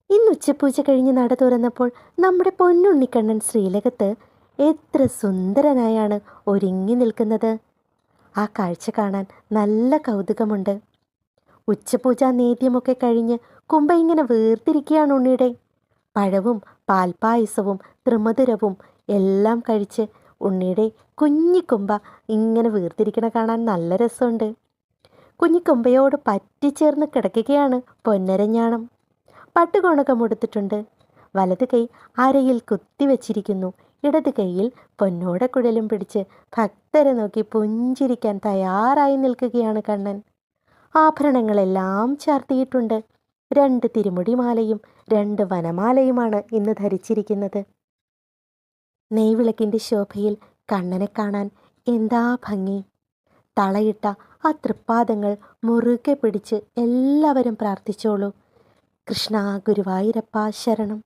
ഇന്ന് ഉച്ചപൂജ കഴിഞ്ഞ് നട തുറന്നപ്പോൾ നമ്മുടെ പൊന്നുണ്ണിക്കണ്ണൻ ശ്രീലകത്ത് എത്ര സുന്ദരനായാണ് ഒരുങ്ങി നിൽക്കുന്നത്. ആ കാഴ്ച കാണാൻ നല്ല കൗതുകമുണ്ട്. ഉച്ചപൂജാ നേദ്യമൊക്കെ കഴിഞ്ഞ് കുമ്പ ഇങ്ങനെ വീർത്തിരിക്കുകയാണ് ഉണ്ണിയുടെ. പഴവും പാൽപ്പായസവും ത്രിമധുരവും എല്ലാം കഴിച്ച് ഉണ്ണിയുടെ കുഞ്ഞിക്കുമ്പ ഇങ്ങനെ വീർത്തിരിക്കണ കാണാൻ നല്ല രസമുണ്ട്. കുഞ്ഞിക്കുമ്പയോട് പറ്റിച്ചേർന്ന് കിടക്കുകയാണ് പൊന്നരഞ്ഞാണം. പട്ടുകോണകം ഉടുത്തിട്ടുണ്ട്. വലത് കൈ അരയിൽ കുത്തിവെച്ചിരിക്കുന്നു. ഇടത് കൈയിൽ പൊന്നോടക്കുഴലും പിടിച്ച് ഭക്തരെ നോക്കി പുഞ്ചിരിക്കാൻ തയ്യാറായി നിൽക്കുകയാണ് കണ്ണൻ. ആഭരണങ്ങളെല്ലാം ചാർത്തിയിട്ടുണ്ട്. 2 തിരുമുടിമാലയും 2 വനമാലയുമാണ് ഇന്ന് ധരിച്ചിരിക്കുന്നത്. നെയ്വിളക്കിൻ്റെ ശോഭയിൽ കണ്ണനെ കാണാൻ എന്താ ഭംഗി! തളയിട്ട ആ തൃപ്പാദങ്ങൾ മുറുകെ പിടിച്ച് എല്ലാവരും പ്രാർത്ഥിച്ചോളൂ. കൃഷ്ണ ഗുരുവായൂരപ്പ ശരണം.